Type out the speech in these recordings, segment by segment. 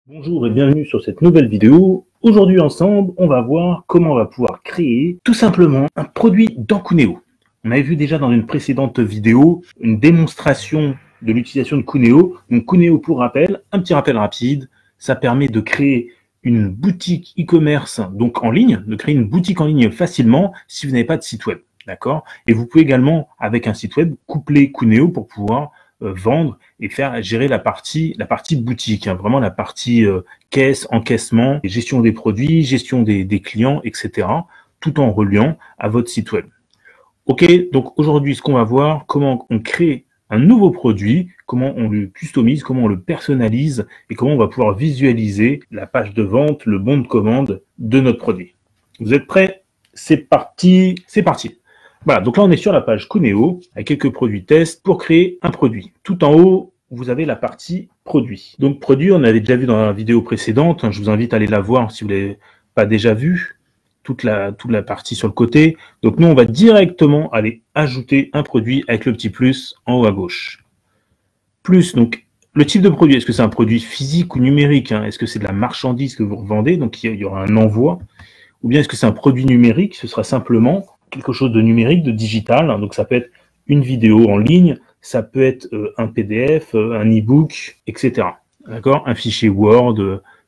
Bonjour et bienvenue sur cette nouvelle vidéo. Aujourd'hui ensemble, on va voir comment on va pouvoir créer tout simplement un produit dans Coonéo. On avait vu déjà dans une précédente vidéo une démonstration de l'utilisation de Coonéo. Donc Coonéo, pour rappel, un petit rappel rapide, ça permet de créer une boutique e-commerce donc en ligne, de créer une boutique en ligne facilement si vous n'avez pas de site web. D'accord? Et vous pouvez également, avec un site web, coupler Coonéo pour pouvoir vendre et faire gérer la partie boutique, hein, vraiment la partie caisse, encaissement, gestion des produits, gestion des clients, etc. tout en reliant à votre site web. Ok, donc aujourd'hui, ce qu'on va voir, comment on crée un nouveau produit, comment on le customise, comment on le personnalise et comment on va pouvoir visualiser la page de vente, le bon de commande de notre produit. Vous êtes prêts? C'est parti, c'est parti. Voilà, donc là on est sur la page Coonéo avec quelques produits tests pour créer un produit. Tout en haut, vous avez la partie produit. Donc produit, on avait déjà vu dans la vidéo précédente, hein, je vous invite à aller la voir si vous ne l'avez pas déjà vu, toute la partie sur le côté. Donc nous, on va directement aller ajouter un produit avec le petit plus en haut à gauche. Plus, donc le type de produit, est-ce que c'est un produit physique ou numérique, hein? Est-ce que c'est de la marchandise que vous revendez, donc il y aura un envoi, ou bien est-ce que c'est un produit numérique, ce sera simplement quelque chose de numérique, de digital, hein, donc ça peut être une vidéo en ligne, ça peut être un PDF, un e-book, etc. D'accord? Un fichier Word,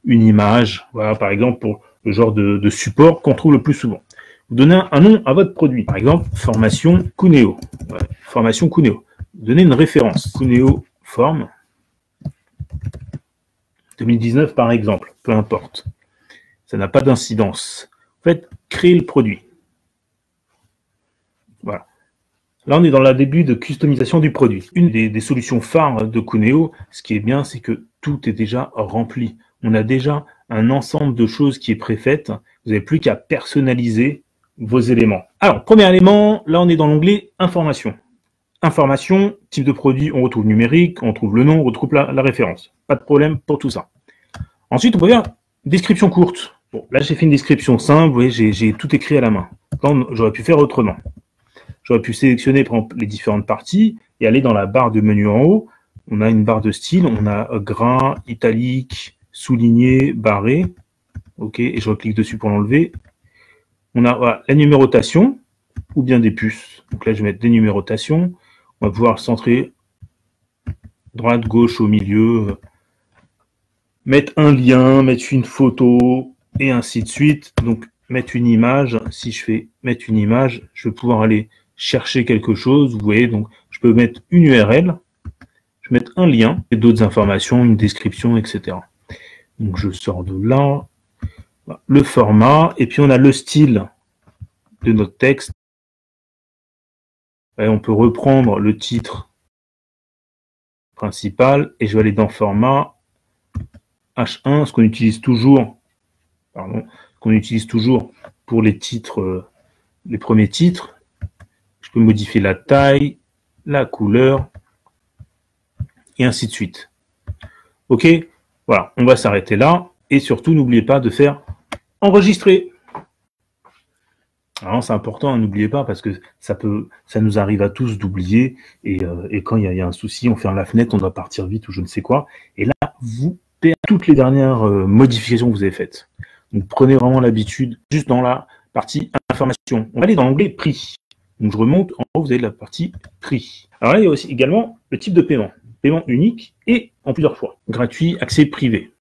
une image, voilà, par exemple, pour le genre de support qu'on trouve le plus souvent. Vous donnez un nom à votre produit, par exemple, formation Coonéo. Ouais, formation Coonéo. Vous donnez une référence, Coonéo Form 2019 par exemple, peu importe. Ça n'a pas d'incidence. En fait, créer le produit. Voilà. Là, on est dans le début de customisation du produit. Une des solutions phares de Coonéo, ce qui est bien, c'est que tout est déjà rempli. On a déjà un ensemble de choses qui est préfaites. Vous n'avez plus qu'à personnaliser vos éléments. Alors, premier élément, là, on est dans l'onglet Information. Information, type de produit, on retrouve numérique, on retrouve le nom, on retrouve la référence. Pas de problème pour tout ça. Ensuite, on peut faire description courte. Bon, là, j'ai fait une description simple. Vous voyez, j'ai tout écrit à la main. J'aurais pu faire autrement. J'aurais pu sélectionner par exemple, les différentes parties et aller dans la barre de menu en haut. On a une barre de style, on a gras, italique, souligné, barré. OK, et je reclique dessus pour l'enlever. On a voilà, la numérotation ou bien des puces. Donc là, je vais mettre des numérotations. On va pouvoir centrer droite, gauche, au milieu. Mettre un lien, mettre une photo et ainsi de suite. Donc, mettre une image. Si je fais mettre une image, je vais pouvoir aller chercher quelque chose, vous voyez, donc je peux mettre une URL, je vais mettre un lien, et d'autres informations, une description, etc. Donc je sors de là, le format, et puis on a le style de notre texte. Et on peut reprendre le titre principal, et je vais aller dans format H1, ce qu'on utilise toujours, pour les titres, les premiers titres. Je peux modifier la taille, la couleur, et ainsi de suite. OK? Voilà, on va s'arrêter là. Et surtout, n'oubliez pas de faire enregistrer. Alors, c'est important, n'oubliez pas, parce que ça nous arrive à tous d'oublier. Et quand il y a un souci, on ferme la fenêtre, on doit partir vite ou je ne sais quoi. Et là, vous perdez toutes les dernières modifications que vous avez faites. Donc, prenez vraiment l'habitude, juste dans la partie information. On va aller dans l'onglet prix. Donc, je remonte, en haut, vous avez la partie prix. Alors là, il y a aussi également le type de paiement. Paiement unique et en plusieurs fois. Gratuit, accès privé.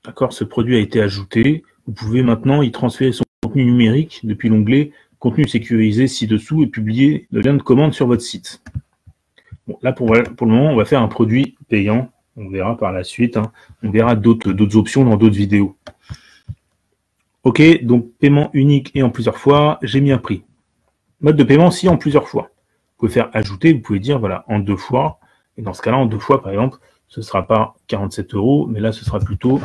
D'accord, ce produit a été ajouté. Vous pouvez maintenant y transférer son contenu numérique depuis l'onglet contenu sécurisé ci-dessous et publier le lien de commande sur votre site. Bon, là, pour le moment, on va faire un produit payant. On verra par la suite. Hein. On verra d'autres options dans d'autres vidéos. OK, donc paiement unique et en plusieurs fois. J'ai mis un prix. Mode de paiement si en plusieurs fois. Vous pouvez faire ajouter, vous pouvez dire voilà en 2 fois. Et dans ce cas-là, en 2 fois, par exemple, ce ne sera pas 47 €, mais là, ce sera plutôt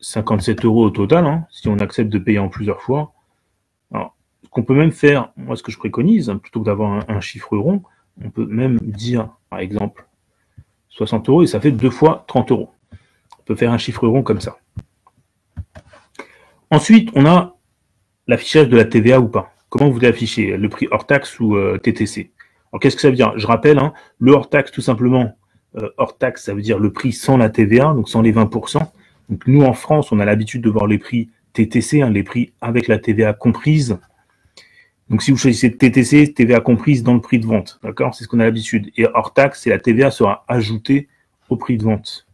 57 € au total, hein, si on accepte de payer en plusieurs fois. Alors, ce qu'on peut même faire, moi, ce que je préconise, hein, plutôt que d'avoir un chiffre rond, on peut même dire, par exemple, 60 € et ça fait 2 fois 30 €. On peut faire un chiffre rond comme ça. Ensuite, on a l'affichage de la TVA ou pas. Comment vous voulez afficher le prix hors taxe ou TTC? Alors, qu'est-ce que ça veut dire? Je rappelle, hein, le hors taxe, tout simplement, hors taxe, ça veut dire le prix sans la TVA, donc sans les 20%. Donc, nous, en France, on a l'habitude de voir les prix TTC, hein, les prix avec la TVA comprise. Donc, si vous choisissez TTC, TVA comprise dans le prix de vente. D'accord? C'est ce qu'on a l'habitude. Et hors taxe, c'est la TVA sera ajoutée au prix de vente.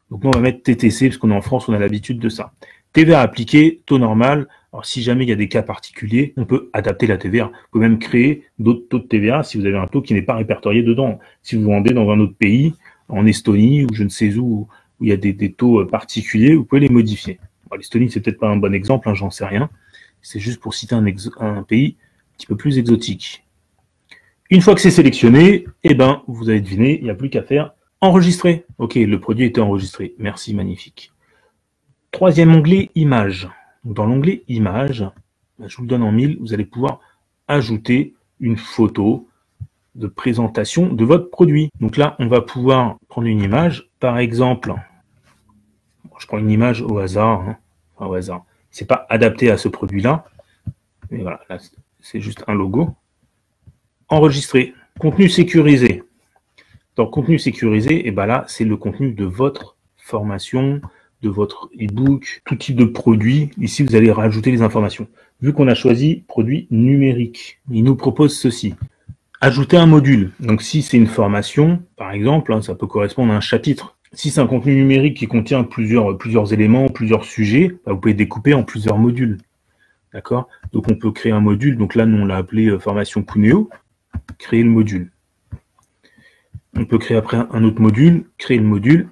Donc, nous, on va mettre TTC, parce qu'on est en France, on a l'habitude de ça. TVA appliquée, taux normal. Alors, si jamais il y a des cas particuliers, on peut adapter la TVA. Vous pouvez même créer d'autres taux de TVA si vous avez un taux qui n'est pas répertorié dedans. Si vous vendez dans un autre pays, en Estonie, ou je ne sais où il y a des taux particuliers, vous pouvez les modifier. Bon, l'Estonie, c'est peut-être pas un bon exemple, hein, j'en sais rien. C'est juste pour citer un pays un petit peu plus exotique. Une fois que c'est sélectionné, eh ben, vous avez deviné, il n'y a plus qu'à faire enregistrer. Ok, le produit était enregistré. Merci, magnifique. Troisième onglet, images. Dans l'onglet images, je vous le donne en 1000, vous allez pouvoir ajouter une photo de présentation de votre produit. Donc là, on va pouvoir prendre une image. Par exemple, je prends une image au hasard. Hein, enfin, au hasard. C'est pas adapté à ce produit-là. Mais voilà, là, c'est juste un logo. Enregistrer. Contenu sécurisé. Dans contenu sécurisé, et ben là, c'est le contenu de votre formation, de votre e-book, tout type de produit. Ici, vous allez rajouter les informations. Vu qu'on a choisi produit numérique, il nous propose ceci. Ajouter un module. Donc, si c'est une formation, par exemple, hein, ça peut correspondre à un chapitre. Si c'est un contenu numérique qui contient plusieurs éléments, plusieurs sujets, bah, vous pouvez découper en plusieurs modules. D'accord? Donc, on peut créer un module. Donc là, nous, on l'a appelé formation Cuneo. Créer le module. On peut créer après un autre module, créer le module.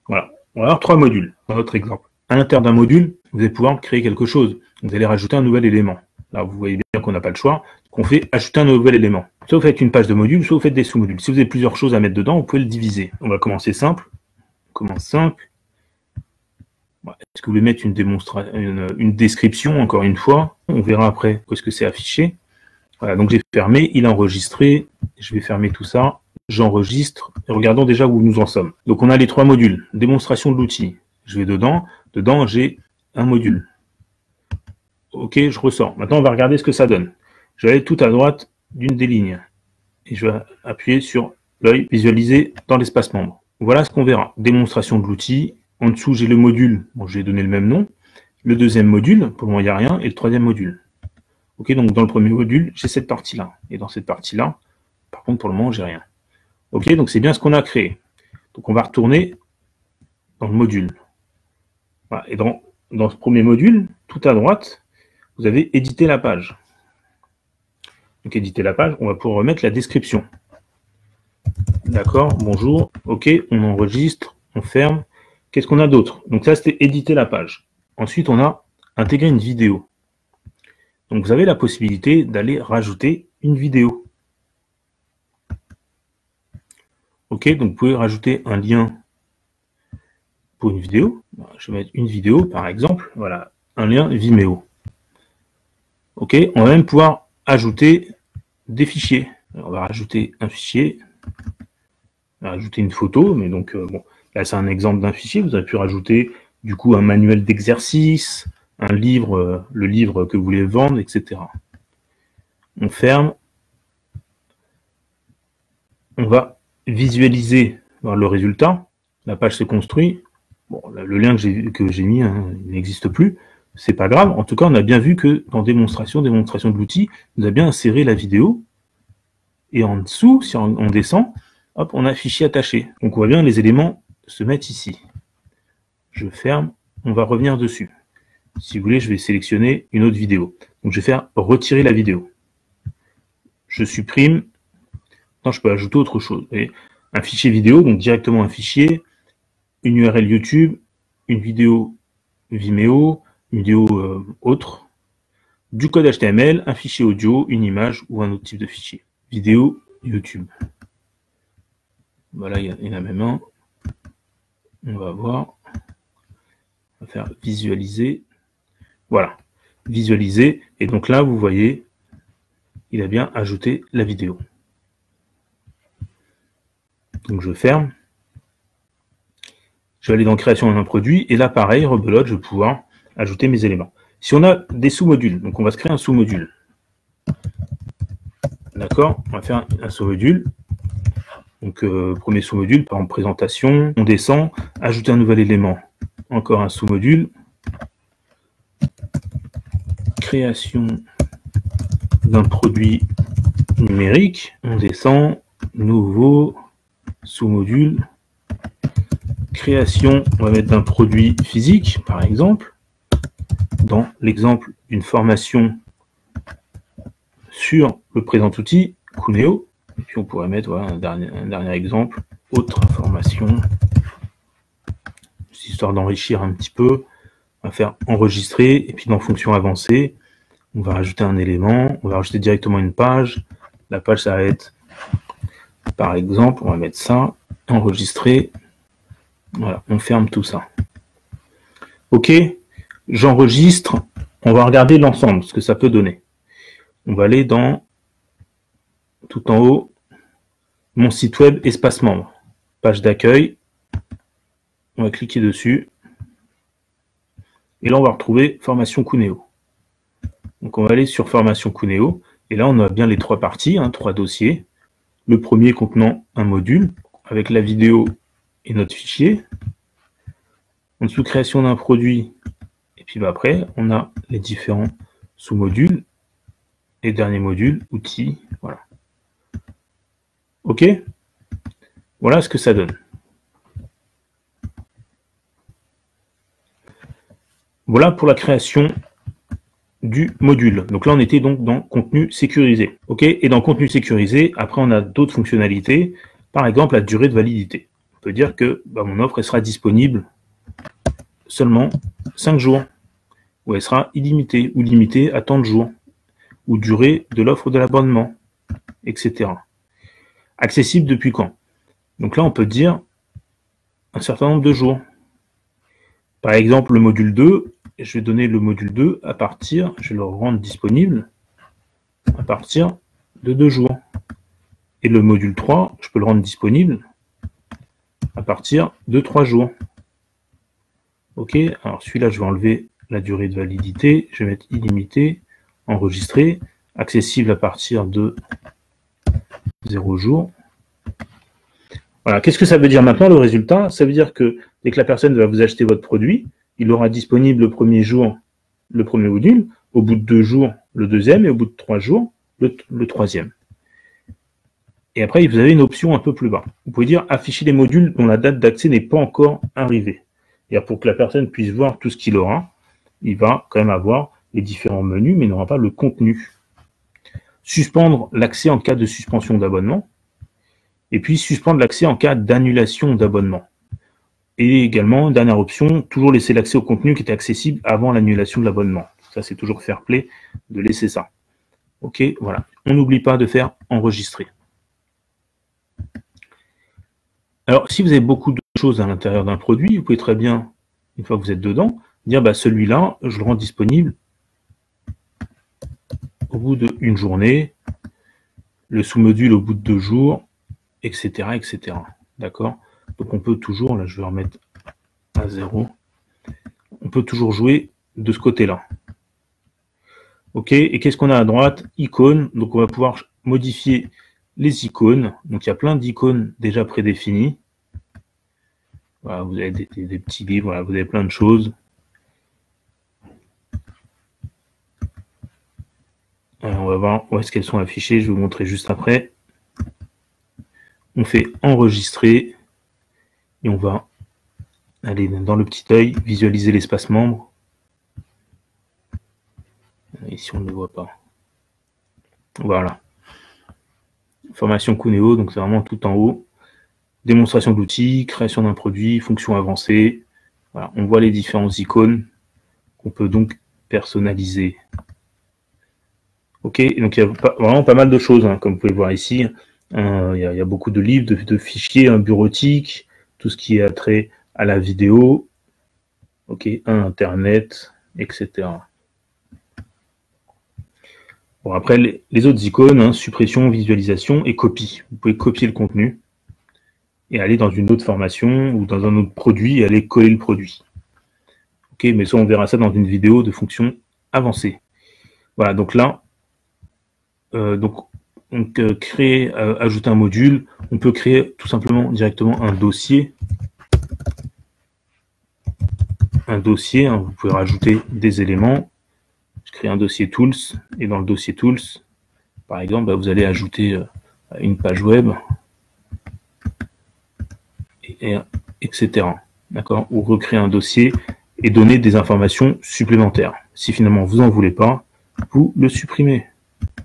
Voilà. On va avoir 3 modules, dans notre exemple. À l'intérieur d'un module, vous allez pouvoir créer quelque chose. Vous allez rajouter un nouvel élément. Là, vous voyez bien qu'on n'a pas le choix. On fait ajouter un nouvel élément. Soit vous faites une page de module, soit vous faites des sous-modules. Si vous avez plusieurs choses à mettre dedans, vous pouvez le diviser. On va commencer simple. On commence simple. Est-ce que vous voulez mettre une description, encore une fois? On verra après où est-ce que c'est affiché. Voilà, donc j'ai fermé, il a enregistré. Je vais fermer tout ça. J'enregistre. Et regardons déjà où nous en sommes. Donc on a les 3 modules. Démonstration de l'outil. Je vais dedans. Dedans, j'ai un module. Ok, je ressors. Maintenant, on va regarder ce que ça donne. Je vais aller tout à droite d'une des lignes. Et je vais appuyer sur l'œil visualisé dans l'espace membre. Voilà ce qu'on verra. Démonstration de l'outil. En dessous, j'ai le module. Bon, je vais donner le même nom. Le deuxième module, pour le moment, il n'y a rien. Et le troisième module. Ok, donc dans le premier module, j'ai cette partie-là. Et dans cette partie-là, par contre, pour le moment, j'ai rien. Ok, donc c'est bien ce qu'on a créé. Donc on va retourner dans le module. Voilà. Et dans ce premier module, tout à droite, vous avez édité la page. Donc éditer la page, on va pouvoir remettre la description. D'accord, bonjour. Ok, on enregistre, on ferme. Qu'est-ce qu'on a d'autre? Donc ça, c'était éditer la page. Ensuite, on a intégré une vidéo. Donc vous avez la possibilité d'aller rajouter une vidéo. Ok, donc vous pouvez rajouter un lien pour une vidéo. Je vais mettre une vidéo, par exemple. Voilà, un lien Vimeo. Ok, on va même pouvoir ajouter des fichiers. Alors, on va rajouter un fichier. On va rajouter une photo, mais donc, bon, là, c'est un exemple d'un fichier. Vous avez pu rajouter, du coup, un manuel d'exercice, un livre, le livre que vous voulez vendre, etc. On ferme. On va visualiser le résultat. La page se construit. Bon, le lien que j'ai mis, hein, il n'existe plus. C'est pas grave. En tout cas, on a bien vu que dans démonstration de l'outil, vous avez bien inséré la vidéo. Et en dessous, si on descend, hop, on a fichier attaché. Donc, on voit bien les éléments se mettre ici. Je ferme. On va revenir dessus. Si vous voulez, je vais sélectionner une autre vidéo. Donc, je vais faire retirer la vidéo. Je supprime. Non, je peux ajouter autre chose. Vous voyez, un fichier vidéo, donc directement un fichier, une URL YouTube, une vidéo Vimeo, une vidéo autre, du code HTML, un fichier audio, une image ou un autre type de fichier. Vidéo YouTube. Voilà, il y en a même un. On va voir. On va faire visualiser. Voilà. Visualiser. Et donc là, vous voyez, il a bien ajouté la vidéo. Donc je ferme. Je vais aller dans création d'un produit. Et là, pareil, rebelote, je vais pouvoir ajouter mes éléments. Si on a des sous-modules, donc on va se créer un sous-module. D'accord? On va faire un sous-module. Donc, premier sous-module, par exemple, présentation. On descend, ajouter un nouvel élément. encore un sous-module. Création d'un produit numérique. On descend, nouveau, sous-module. Création, on va mettre d'un produit physique, par exemple. Dans l'exemple, une formation sur le présent outil, Cuneo. Et puis on pourrait mettre voilà, un dernier exemple, autre information, histoire d'enrichir un petit peu. On va faire enregistrer, et puis dans fonction avancée, on va rajouter un élément, on va rajouter directement une page. La page, ça va être, par exemple, on va mettre ça, enregistrer. Voilà, on ferme tout ça. Ok, j'enregistre. On va regarder l'ensemble, ce que ça peut donner. On va aller dans, tout en haut, mon site web, espace membre. Page d'accueil. On va cliquer dessus. Et là, on va retrouver formation Cuneo. Donc, on va aller sur formation Cuneo. Et là, on a bien les trois parties, hein, trois dossiers. Le premier contenant un module avec la vidéo et notre fichier. En dessous, création d'un produit. Et puis après, on a les différents sous-modules. Et dernier module, outils. Voilà. OK? Voilà ce que ça donne. Voilà pour la création du module. Donc là, on était donc dans contenu sécurisé. OK? Et dans contenu sécurisé, après, on a d'autres fonctionnalités. Par exemple, la durée de validité. On peut dire que mon offre elle sera disponible seulement 5 jours. Ou elle sera illimitée ou limitée à tant de jours. Ou durée de l'offre de l'abonnement, etc. Accessible depuis quand? Donc là, on peut dire un certain nombre de jours. Par exemple, le module 2, je vais donner le module 2 à partir, je vais le rendre disponible à partir de 2 jours. Et le module 3, je peux le rendre disponible à partir de 3 jours. Ok, alors celui-là, je vais enlever la durée de validité, je vais mettre illimité, enregistré, accessible à partir de 0 jours. Voilà, qu'est-ce que ça veut dire maintenant, le résultat? Ça veut dire que dès que la personne va vous acheter votre produit, il aura disponible le premier jour le premier module, au bout de 2 jours le deuxième, et au bout de 3 jours le troisième. Et après, vous avez une option un peu plus bas. Vous pouvez dire afficher les modules dont la date d'accès n'est pas encore arrivée. Et pour que la personne puisse voir tout ce qu'il aura, il va quand même avoir les différents menus, mais il n'aura pas le contenu. Suspendre l'accès en cas de suspension d'abonnement. Et puis suspendre l'accès en cas d'annulation d'abonnement. Et également, dernière option, toujours laisser l'accès au contenu qui était accessible avant l'annulation de l'abonnement. Ça, c'est toujours fair play de laisser ça. Ok, voilà. On n'oublie pas de faire enregistrer. Alors, si vous avez beaucoup de choses à l'intérieur d'un produit, vous pouvez très bien, une fois que vous êtes dedans, dire celui-là, je le rends disponible au bout d'une journée, le sous-module au bout de 2 jours, etc. etc. D'accord? Donc on peut toujours, là je vais remettre à 0, on peut toujours jouer de ce côté-là. Ok, et qu'est-ce qu'on a à droite? Icônes, donc on va pouvoir modifier les icônes. Donc il y a plein d'icônes déjà prédéfinies. Voilà, vous avez des petits livres, voilà, vous avez plein de choses. Alors on va voir où est-ce qu'elles sont affichées, je vais vous montrer juste après. On fait enregistrer et on va aller dans le petit œil, visualiser l'espace membre. Ici on ne le voit pas. Voilà. Formation Cuneo, donc c'est vraiment tout en haut. Démonstration d'outils, création d'un produit, fonction avancée. Voilà, on voit les différentes icônes qu'on peut donc personnaliser. Ok, donc il y a vraiment pas mal de choses, hein, comme vous pouvez voir ici. Il y a beaucoup de livres, de fichiers bureautiques, tout ce qui est attrait à la vidéo, ok, à Internet, etc. Bon, après, les autres icônes, hein, suppression, visualisation et copie. Vous pouvez copier le contenu et aller dans une autre formation ou dans un autre produit et aller coller le produit. Ok, mais ça, on verra ça dans une vidéo de fonction avancée. Voilà, donc là, créer, ajouter un module, on peut créer tout simplement directement un dossier. un dossier, hein, vous pouvez rajouter des éléments. Je crée un dossier Tools, et dans le dossier Tools, par exemple, bah, vous allez ajouter une page web, etc. D'accord? Ou recréer un dossier et donner des informations supplémentaires. Si finalement vous n'en voulez pas, vous le supprimez.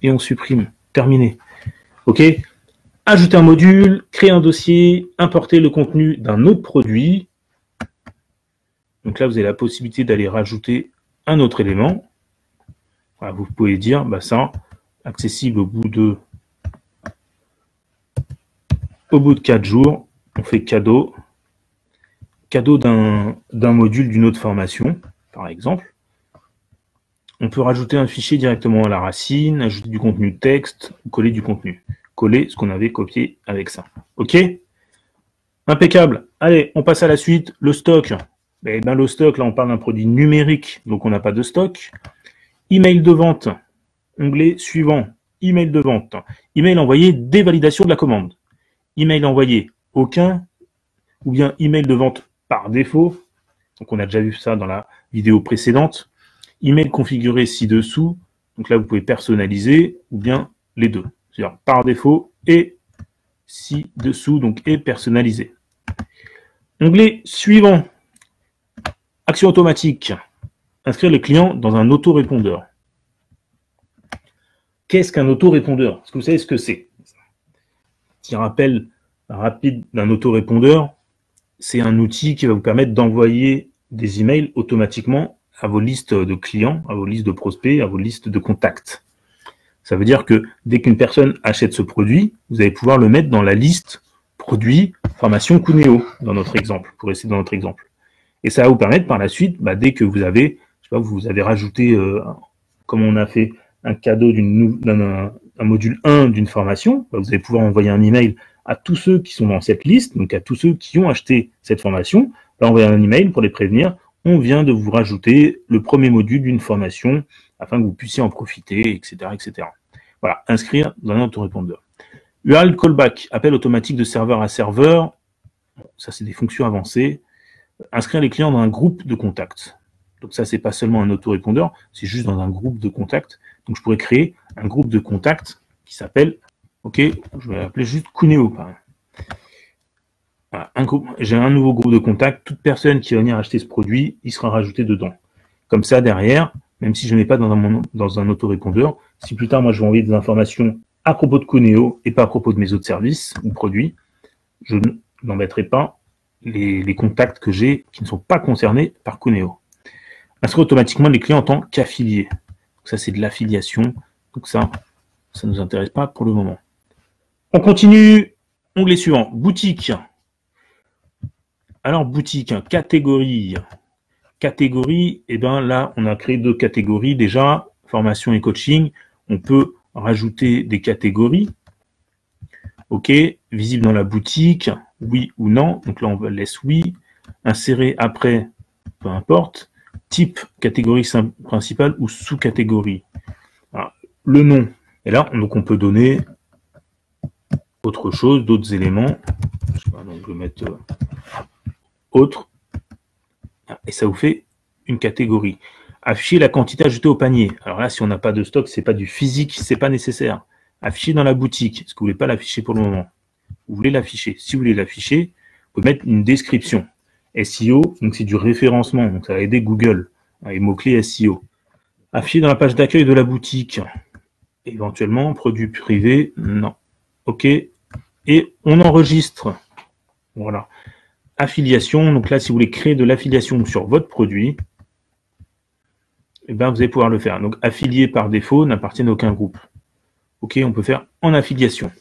Et on supprime. Terminé. OK? Ajouter un module, créer un dossier, importer le contenu d'un autre produit. Donc là, vous avez la possibilité d'aller rajouter un autre élément. Voilà, vous pouvez dire, bah ça, accessible au bout de 4 jours, on fait cadeau d'un module d'une autre formation, par exemple. On peut rajouter un fichier directement à la racine, ajouter du contenu texte, ou coller du contenu. Coller ce qu'on avait copié avec ça. OK? Impeccable. Allez, on passe à la suite. Le stock. Eh ben, le stock, là, on parle d'un produit numérique, donc on n'a pas de stock. Email de vente. Onglet suivant. Email de vente. Email envoyé dès validation de la commande. Email envoyé aucun, ou bien email de vente par défaut. Donc on a déjà vu ça dans la vidéo précédente. Email configuré ci-dessous. Donc là, vous pouvez personnaliser, ou bien les deux. C'est-à-dire par défaut et ci-dessous, donc et personnalisé. Onglet suivant. Action automatique. Inscrire le client dans un autorépondeur. Qu'est-ce qu'un autorépondeur? Est-ce que vous savez ce que c'est? Petit rappel rapide d'un autorépondeur, c'est un outil qui va vous permettre d'envoyer des emails automatiquement à vos listes de clients, à vos listes de prospects, à vos listes de contacts. Ça veut dire que dès qu'une personne achète ce produit, vous allez pouvoir le mettre dans la liste produit formation Cuneo, dans notre exemple, pour rester dans notre exemple. Et ça va vous permettre par la suite, bah, dès que vous avez, je sais pas, vous avez rajouté, comme on a fait un cadeau d'un module 1 d'une formation, bah, vous allez pouvoir envoyer un email à tous ceux qui sont dans cette liste, donc à tous ceux qui ont acheté cette formation, là, envoyer un email pour les prévenir, on vient de vous rajouter le premier module d'une formation, afin que vous puissiez en profiter, etc., etc. Voilà, inscrire dans un autorépondeur. URL callback, appel automatique de serveur à serveur, ça c'est des fonctions avancées. Inscrire les clients dans un groupe de contacts. Donc ça, c'est pas seulement un autorépondeur, c'est juste dans un groupe de contacts. Donc je pourrais créer un groupe de contacts qui s'appelle, ok, je vais l'appeler juste Cuneo. Voilà, j'ai un nouveau groupe de contacts, toute personne qui va venir acheter ce produit, il sera rajouté dedans. Comme ça, derrière, même si je n'ai pas dans un autorépondeur, si plus tard, moi, je vais envoyer des informations à propos de Cuneo et pas à propos de mes autres services ou produits, je n'embêterai pas les contacts que j'ai qui ne sont pas concernés par Cuneo. Inscrire automatiquement les clients en tant qu'affiliés. Ça, c'est de l'affiliation. Donc ça ne nous intéresse pas pour le moment. On continue. Onglet suivant. Boutique. Alors, boutique, catégorie. Catégorie, et bien là, on a créé 2 catégories déjà, formation et coaching. On peut rajouter des catégories. OK, visible dans la boutique, oui ou non. Donc là, on laisse oui. Insérer après, peu importe. Type, catégorie principale ou sous-catégorie. Le nom. Et là, donc on peut donner autre chose, d'autres éléments. Je sais pas, donc je vais mettre autre. Et ça vous fait une catégorie. Afficher la quantité ajoutée au panier. Alors là, si on n'a pas de stock, c'est pas du physique, c'est pas nécessaire. Afficher dans la boutique. Est-ce que vous voulez pas l'afficher pour le moment? Vous voulez l'afficher. Si vous voulez l'afficher, vous pouvez mettre une description. SEO, donc c'est du référencement, donc ça va aider Google. Les mots-clés SEO. Afficher dans la page d'accueil de la boutique. Éventuellement, produit privé, non. OK. Et on enregistre. Voilà. Affiliation, donc là, si vous voulez créer de l'affiliation sur votre produit, eh bien, vous allez pouvoir le faire. Donc, affilié par défaut n'appartiennent à aucun groupe. OK, on peut faire en affiliation.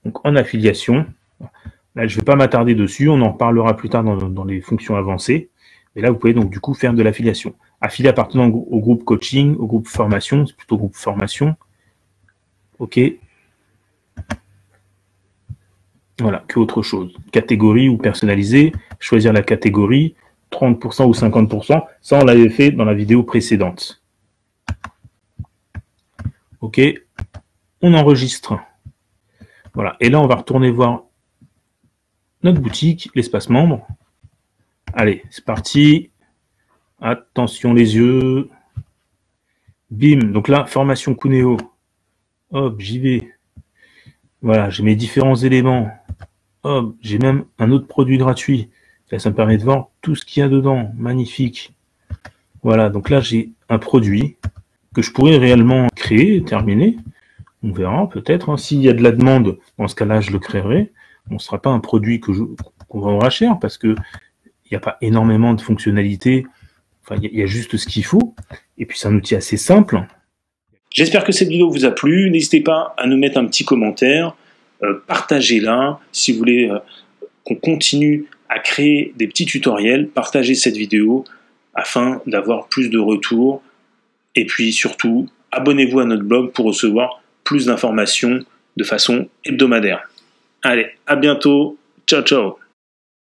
Donc, en affiliation, là, je ne vais pas m'attarder dessus, on en reparlera plus tard dans les fonctions avancées. Et là, vous pouvez donc du coup faire de l'affiliation. Affilié appartenant au groupe coaching, au groupe formation, c'est plutôt groupe formation. OK. Voilà, que autre chose. Catégorie ou personnalisé, choisir la catégorie, 30% ou 50%. Ça, on l'avait fait dans la vidéo précédente. OK. On enregistre. Voilà. Et là, on va retourner voir notre boutique, l'espace membre. Allez, c'est parti. Attention les yeux. Bim. Donc là, formation Cuneo. Hop, j'y vais. Voilà, j'ai mes différents éléments. Hop, j'ai même un autre produit gratuit. Là, ça me permet de voir tout ce qu'il y a dedans. Magnifique. Voilà, donc là, j'ai un produit que je pourrais réellement créer, terminer. On verra peut-être. Hein. S'il y a de la demande, dans ce cas-là, je le créerai. On ne sera pas un produit qu'on vendra cher parce que il n'y a pas énormément de fonctionnalités. Enfin, il y a juste ce qu'il faut. Et puis, c'est un outil assez simple. J'espère que cette vidéo vous a plu. N'hésitez pas à nous mettre un petit commentaire. Partagez-la. Si vous voulez qu'on continue à créer des petits tutoriels, partagez cette vidéo afin d'avoir plus de retours. Et puis surtout, abonnez-vous à notre blog pour recevoir plus d'informations de façon hebdomadaire. Allez, à bientôt. Ciao, ciao.